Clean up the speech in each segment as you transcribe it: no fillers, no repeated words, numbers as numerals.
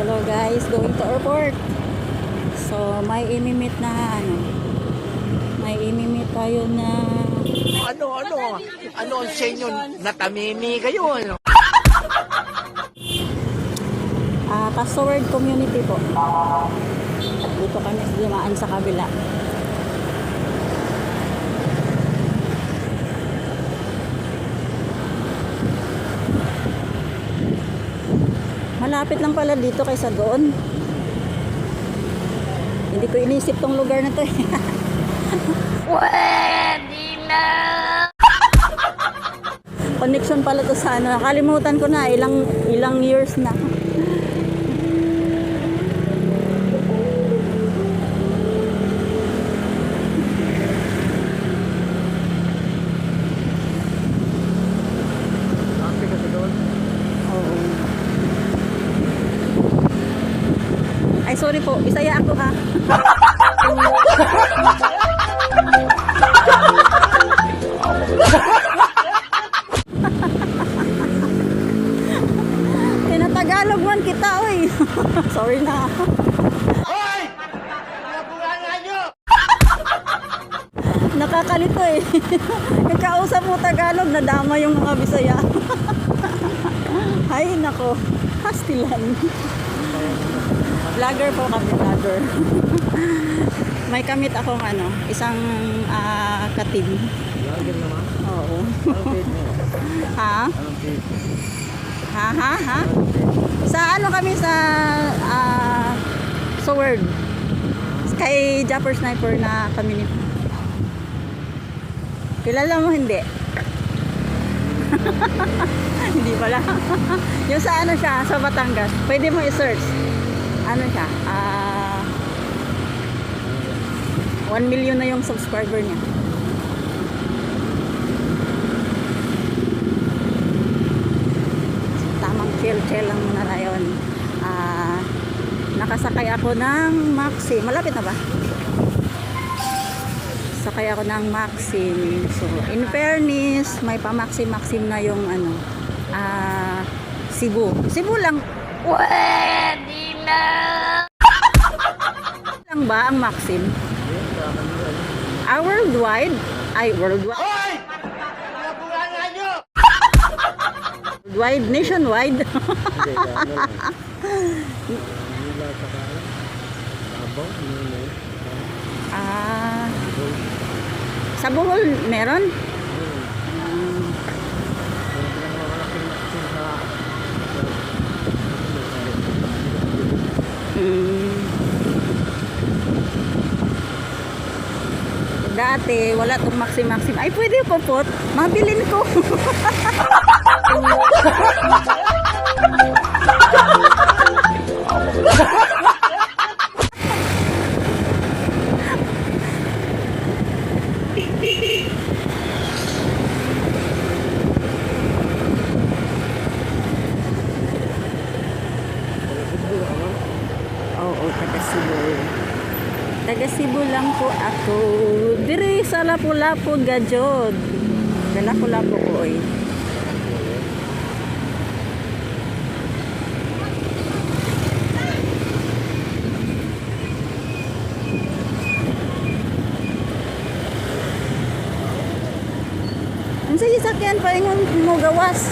Hello guys, going to airport. So may imimit na may imimit tayo na ano ang sa inyo? Natamimi kayo, ano? Castaward community po. Dito kami dumaan sa kabila. Malapit lang pala dito kaysa doon. Hindi ko inisip tong lugar na to eh. Pwede na. Connection pala to sa ano. Nakalimutan ko na. Ilang years na. Oo. Ay, sorry po. Bisaya ako ha. Tinatagalog man kita, oy. Sorry na. Hoy! Nabulangan nyo! Nakakalito eh. Kausap mo Tagalog, nadama yung mga Bisaya. Ay, nako. Hastilan. Vlogger po kami, vlogger. May kamit akong isang katim. Vlogger naman? Oo. Anong page nyo? Ha? Anong page? Ha? Sa kami sa Sword. Kay Japper Sniper na community. Kilala mo hindi? Hindi pala. Yung sa siya, sa Batangas. Pwede mo i-search. Ano siya? 1 million na yung subscriber niya. Tamang chill lang muna na yun. Nakasakay ako ng Maxi. Malapit na ba? Sakay ako ng Maxim. So, in fairness, may pa-Maxim na yung Cebu. Cebu lang. Pwede na. Lang ba ang Maxim? Worldwide? Ay, worldwide. Hoy! Nabulangan nyo! Worldwide, nationwide. Hindi, ano lang. Nila sa kalan. Sabaw, ano. Sa Bohol, meron? Dati, wala tong Maxim. Ay, pwede po po. Mabilin ko. Oo, taga Cebu. Taga Cebu lang po ako. Diri sa Lapu-Lapu gajod. Sa Lapu-Lapu ko oy. Ang sige sakyan pa ingon mo gawas.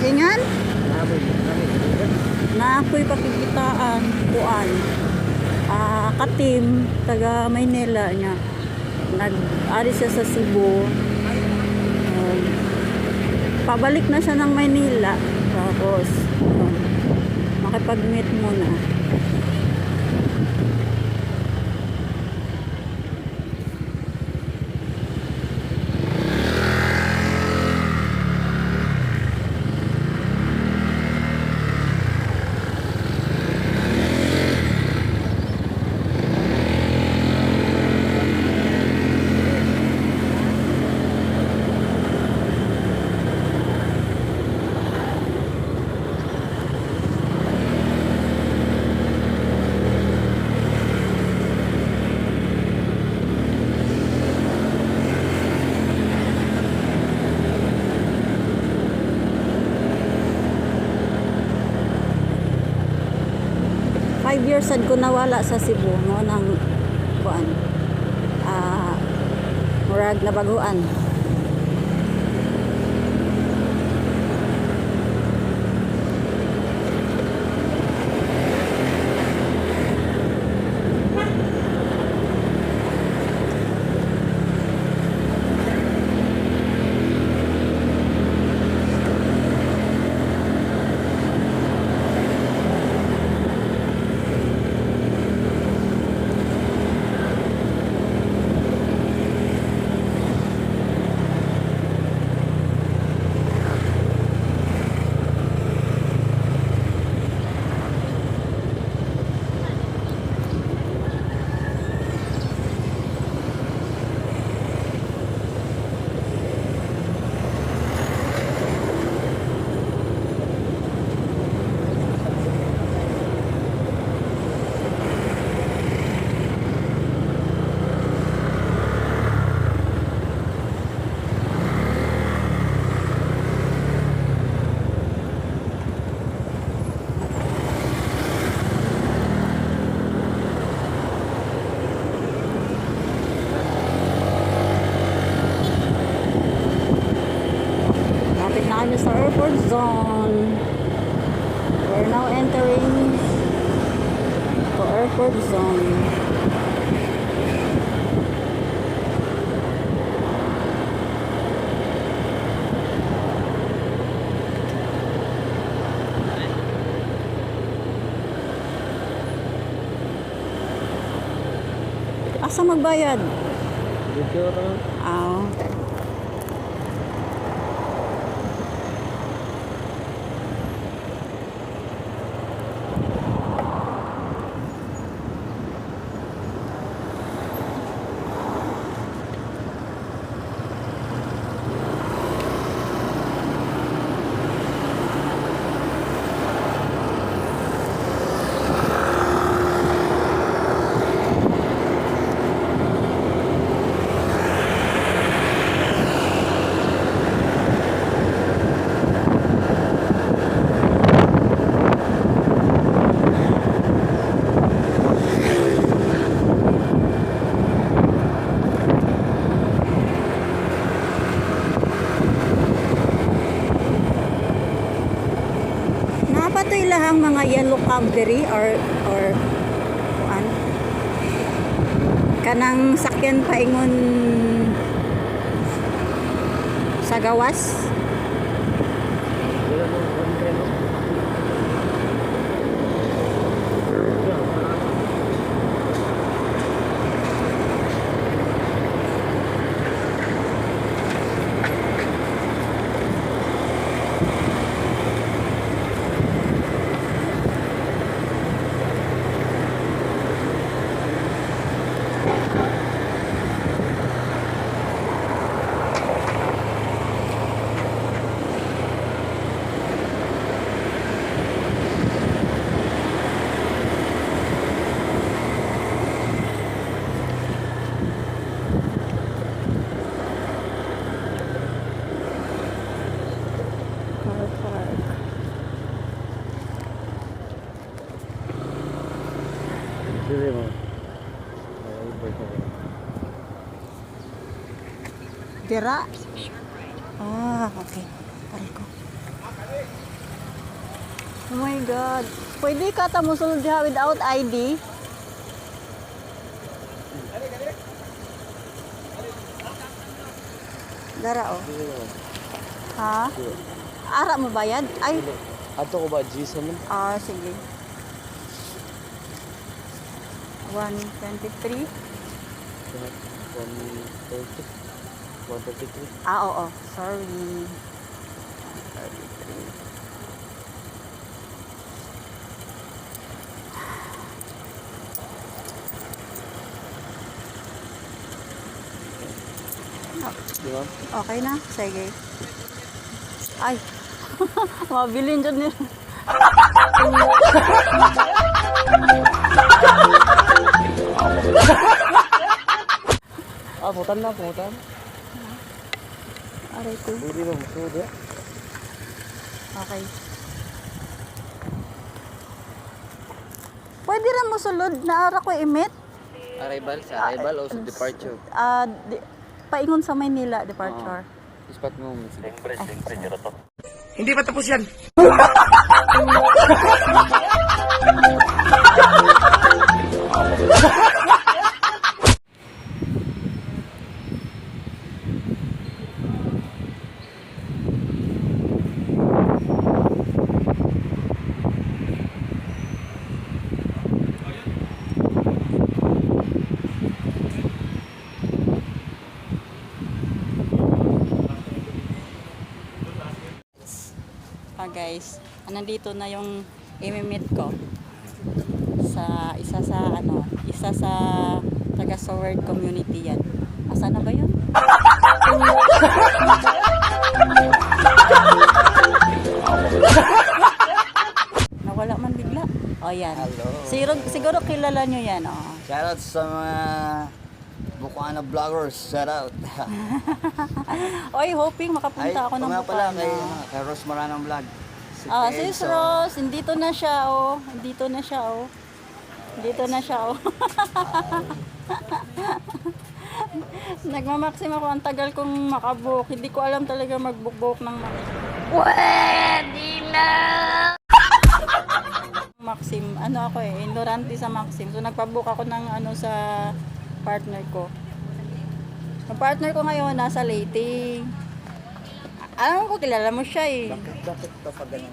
Singan? Na ako'y pakikitaan kuan. Katim taga Maynila niya. Nag-ari siya sa Cebu. Pabalik na siya ng Maynila. Tapos makipag-meet muna. 5 years sad ko nawala sa Cebu no nang kuan. Murag na baguan. Lapit na kami sa airport zone. We're now entering the airport zone. Asa magbayad? Dito na. Aw. Napatoy lahang mga yellow cab diri or kuan. Kanang sakyan paingon sa gawas. Wala nang kontre, no? Car park. Sige mo. Ay, basta ko. Dira. Ah, okay. Pare ko. Oh my God. Pwede ka ta musulod diha without ID? Dara oh. Sige mo. Ha? Ara mo bayad? Ay, Ato ko ba G man? sige. 123? 130. 133. Oo. Sorry. 133. Di ba? Okay na? Sige. Ay. Mabilin dyan nila. Putan na, putan. Aray ko. Pwede ba musuod ya? Okay. Pwede ra mo sulod na ara ko imit. Arrival? Sa arrival o sa departure? Paingon sa Maynila departure. Ispat mo. Hindi pa tapos yan. Guys, nandito na yung imimit ko sa isa sa taga Soward community yan. Asa na ba yun? Nawala man bigla. O yan. Hello. Siguro kilala nyo yan. Oh. Shoutout sa mga Bukana vloggers. Shoutout. Oy, hoping makapunta ako ng nga pala Bukana. kay Ros Maranang Vlog. Sis Rose, dito na siya, oh. Dito na siya, oh. Dito na siya, oh. Nagmamaxim ako. Ang tagal kong makabook. Hindi ko alam talaga magbook ng Pwede na. Maxim. Ano ako eh, ignorante sa Maxim. So nagpabook ako ng sa partner ko. Ang partner ko ngayon nasa Leyte. Alam ko, kilala mo siya eh. Bakit ka pa ganun?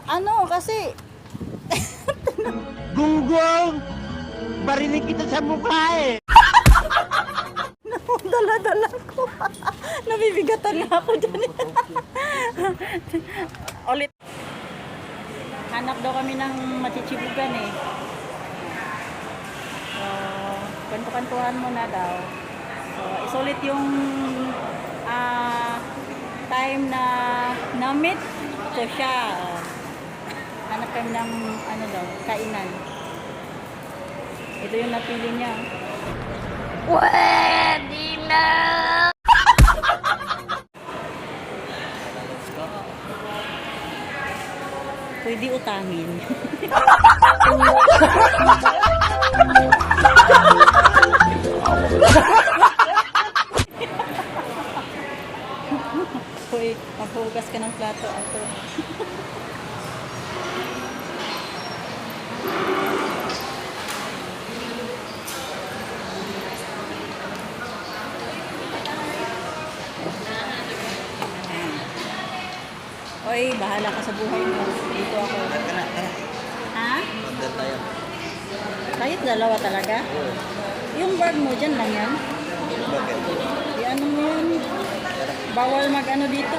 Ano, kasi Gunggong! Barinig kita sa mukha eh! dala-dala ko. Nabibigatan nga ako dyan. Ulit. Hanap daw kami ng machichibugan eh. So, kantuhan mo na daw. So, isulit yung time na na-meet ko siya. Hanap kami ng kainan. Ito yung napili niya. Pwede na. Pwede utangin. Hoy, maghugas ka ng plato ato. Oy, bahala ka sa buhay mo. Dito ako. Tara. Ha? Magdal tayo. Kahit dalawa talaga? Yung bag mo dyan lang yan? Bakit? Ano mo yan? Bawal mag-ano dito.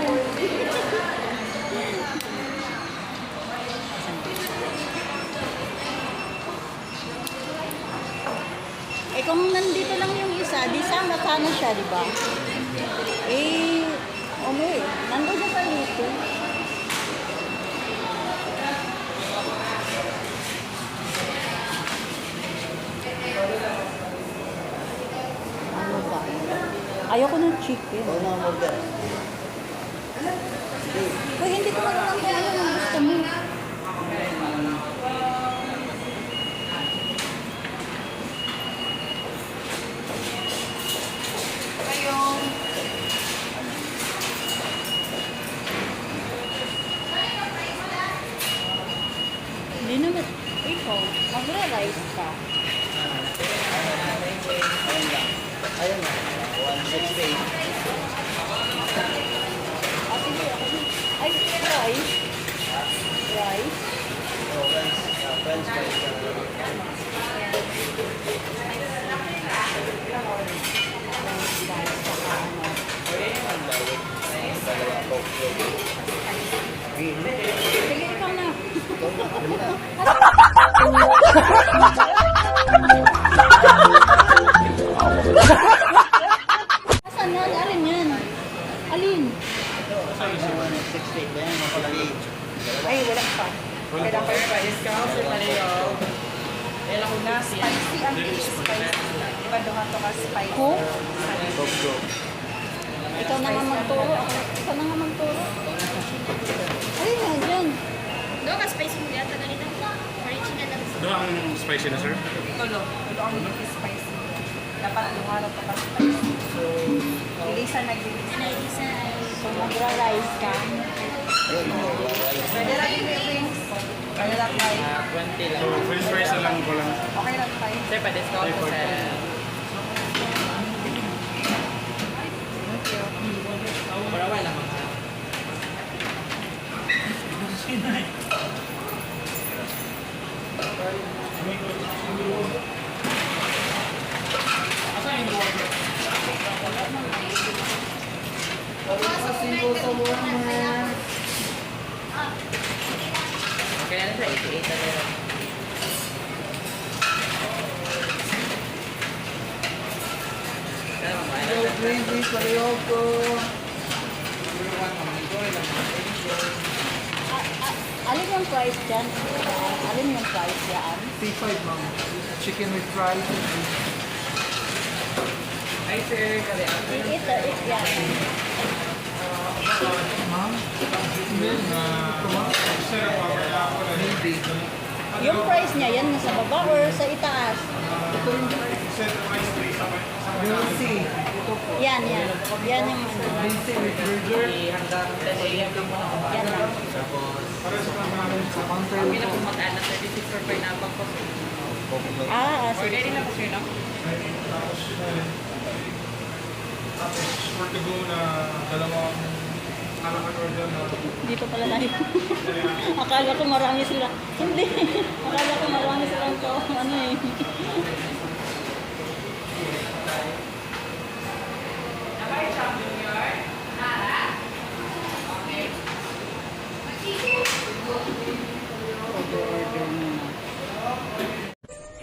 Eh kung nandito lang yung isa, di sana siya, di ba? Eh, nandun siya sa dito. Ano ba? Ayoko ng chicken. Ikaw na mag-order. Uy, hindi ko alam kung ano ang gusto mo. Hindi naman. Ikaw, magra-rice ka. Ayun na. 168. Sige, ako din. Ay, rice. Rice. Oh, French fries. Dalawa Coke. Sige, ikaw na. Ikaw na, kami na. Asan yan? Alin yan? Alin? Ito, 168. Yan, mapalagi. Ay, wala pa. Kailangan kayo pa discount sa palayo. Ela ko na siya. Spicy ang fish spicy. Diba doon to ka spicy? Ko? Coke. Ikaw na nga magturo. Ikaw na nga magturo. Alin nga dyan? Doon ka spicy mo yata ganito. Original. Doon ang spicy na, sir? Tulo ang beef spicy. Dapat lumarat pa ka spicy. So, ilisa nag-ilisa. So, magra-rice ka. Pwede lang yung wings. Pwede lang tayo. 20 lang. So, french fries na lang ko lang. Okay lang tayo. Sir, pa-discount po, sir. Para wala mga. Okay na sa 88 na lang. Kaya mamaya na siya. Alin yung price dyan? Alin yung price yan? C5, ma'am. Chicken with fries. Ay, sir, kali It yan. Ma'am? Maybe. Yung price niya, yan nasa baba or sa itaas? We'll see. Ito po. Yan. Yan yung ano. We'll see with burger. hanggang 10 a.m. lang po ako. Yan lang. Sa counter Kami na po. po mataan na 36 for pineapple po. Sige. Order din na po, sir, no? For to go na dalawang halaman order na Dito pala tayo. Akala ko marami sila. Hindi. Akala ko marami silang to. Ano eh.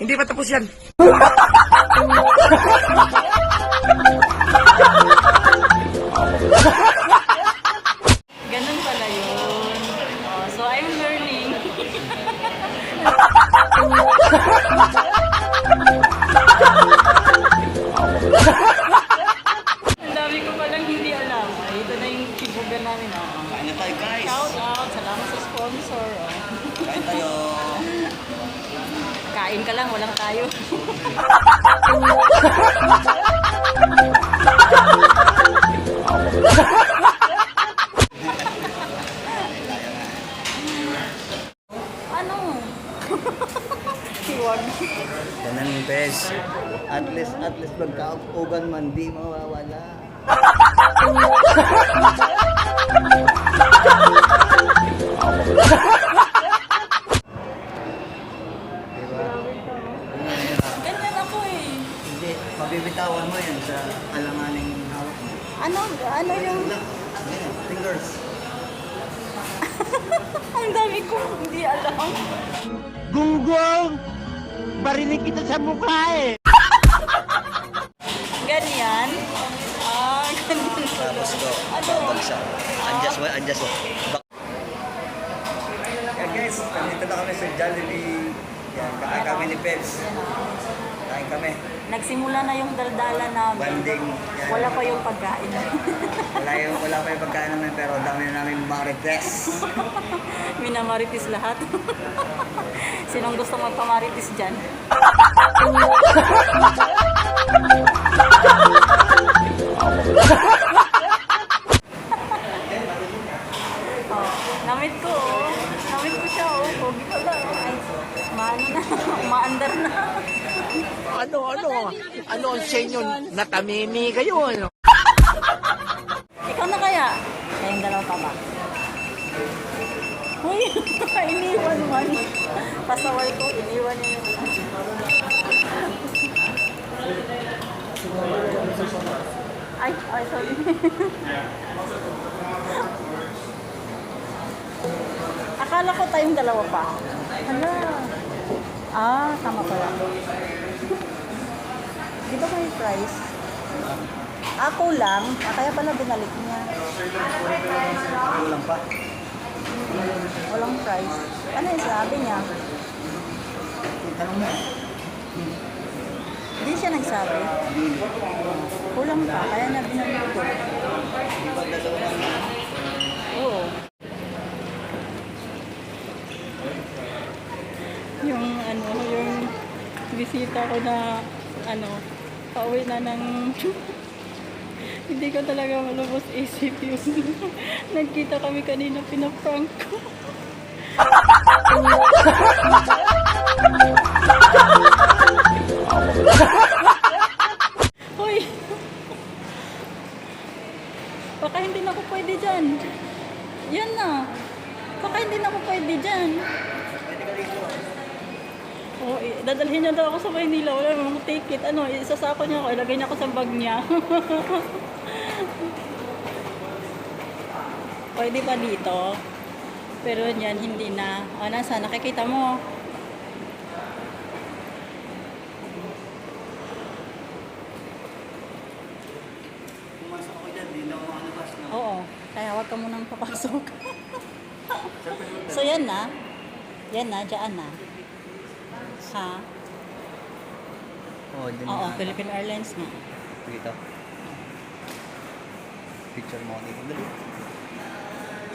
Hindi pa tapos yan. Ganun pala yun. Oh, so I'm learning. Ang dami ko palang hindi alam. Ay, ito na yung kibugan namin. Oh. Kain na tayo, guys. Shout out. Salamat sa sponsor. Oh. Kain tayo. Kain ka lang, walang tayo. Ano? Siwag. Ganun yung bes. At least magkaupugan man, di mawawala. Diba? Ganyan ako eh. Hindi, pabibitawan mo yan sa alanganing hawak mo. Ano yung... Ayan, fingers. Ang dami ko hindi alam. Gunggong! Barinig kita sa mukha eh! Ganyan. Ah, ganyan. Tapos ko, babagsak. Adjust mo. Yan guys, nandito na kami sa Jollibee. Yan, kakain kami ni Peps. Kain kami. Nagsimula na yung daldala namin. Banding. Yan. Wala pa yung pagkain. Wala pa yung pagkain namin pero dami na namin marites. Minamaritis lahat. Sinong gusto magpamaritis dyan? Oh, namit ko oh. Namit ko siya oh. Pogi ko lang. Ay, maano na. Maandar na. Ano ang senyo? Natamimi kayo, ano? Ikaw na kaya? Kayong dalawa pa ba? Uy, iniwan man. Pasaway ko, iniwan niya yung... Ay, sorry. Akala ko tayong dalawa pa. Hala. Ah, tama pala. Di ba may price? Ako lang, kaya pala binalik niya. Kulang pa. Walang price. Ano yung sabi niya? Tanong mo. Hindi siya nagsabi. Kulang pa, kaya na binalik ko. Oo. yung bisita ko na, pauwi na ng, hindi ko talaga malubos isip yung, nagkita kami kanina, pinaprank ko. Hoy! Baka hindi na ako pwede dyan. Yan na. Baka hindi na ako pwede dyan. Oh, dadalhin niya daw ako sa Maynila. Wala namang ticket. Isasako niya ako. Ilagay niya ako sa bag niya. Pwede pa dito. Pero yan, hindi na. Nasa? Nakikita mo. Pumasok ako dyan, di na ako makalabas na. Oo. Kaya wag ka munang papasok. So yan na. Yan na. Diyan na. Ha? Dyan Oo, na. Philippine Airlines nga. Dito. Picture mo dito. Dali.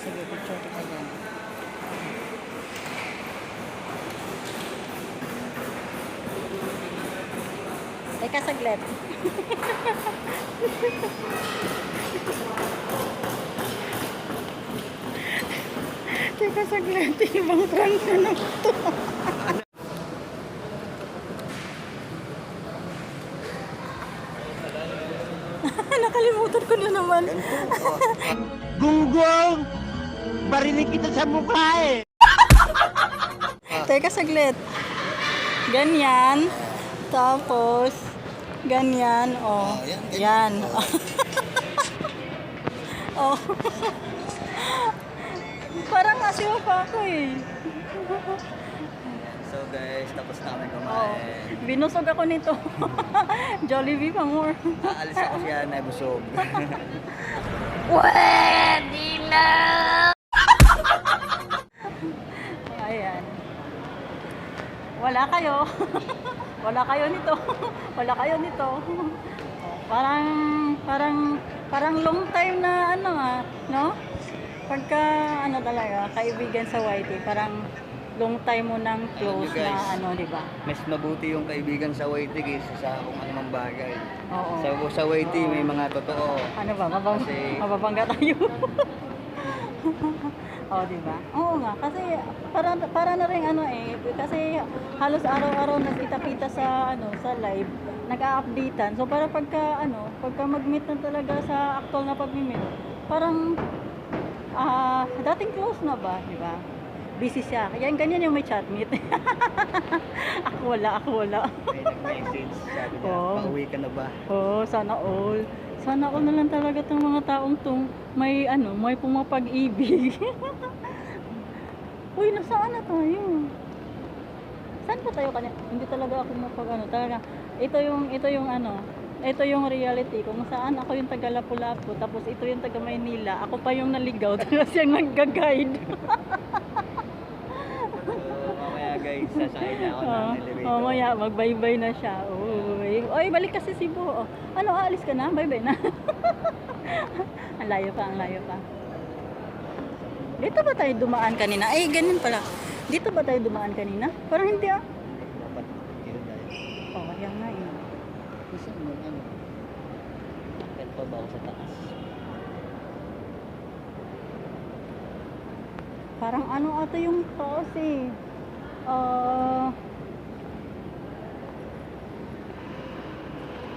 Sige, picture kita dyan. Teka, saglit. Teka, saglit. Ibang prank na naman to. Nakalimutan ko na naman. Gunggong! Barinig kita sa mukha eh! Teka, saglit. Ganyan. Tapos, ganyan. Oh, yan. Oh. Parang asiwa pa ako eh. So guys, tapos na kami Oh. kumain. Binusog ako nito. Jollibee pa more. Aalis ako siya na busog. Pwede na! Ayan. Wala kayo. Wala kayo nito. Wala kayo nito. Oh, parang long time na no? Pagka talaga, kaibigan sa YT, parang long time mo nang close Alam niyo, na guys, di ba? Mas mabuti yung kaibigan sa YT kaysa sa kung anumang bagay. Oo. Sa YT may mga totoo. Ano ba? Kasi- Mababangga tayo. Oh, di ba? Oo nga, kasi para na rin kasi halos araw-araw nagkita-kita sa sa live, nag-a-updatean. So para pagka mag-meet na talaga sa actual na pag-meet, parang dating close na ba, di ba? Busy siya. Kaya ganyan yung may chat meet. Ako wala. May nag-message, sabi niya, Oo. pauwi ka na ba? Oh, sana all. Sana all na lang talaga tong mga taong tong may pumapag-ibig. Uy, nasaan na tayo? Saan pa tayo kanina? Hindi talaga ako talaga. Ito yung reality kung saan ako yung taga Lapu-Lapu, tapos ito yung taga Maynila. Ako pa yung naligaw, tapos yung nagga-guide. So mamaya guys, sasakay na ako ng elevator. Mamaya, mag-bye-bye na siya. Oy, balik kasi Cebu. Oh. Aalis ka na? Bye-bye na. Ang layo pa. Dito ba tayo dumaan kanina? Ay, ganun pala. Dito ba tayo dumaan kanina? Parang hindi ah. Dapat dito tayo. Oh, yan nga eh. Gusto mo akit pa ba ako sa taas? Parang ata yung taos eh.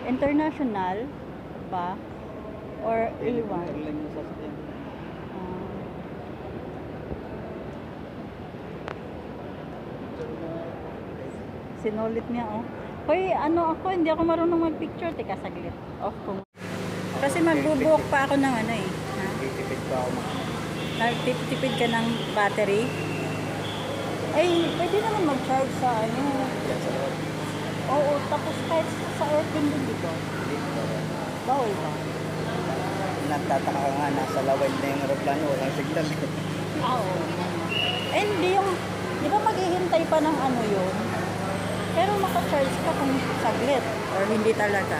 International ba? Or A1? Airline yung sasakyan. Sinulit niya oh. Hoy, hindi ako marunong mag-picture. Teka, saglit. Off ko. Kasi magbubuhok pa ako ng Ha? Titipid pa ako Nagtitipid ka ng battery? Ay, pwede naman mag-charge sa Yan sa loob. Oo, tapos kahit sa aircon din dito. Bawal ba? Nagtataka ka nga, nasa laway na yung aeroplano, walang signal. Oo. Eh, di ba maghihintay pa ng yun? Pero maka-charge ka kung saglit or hindi talaga.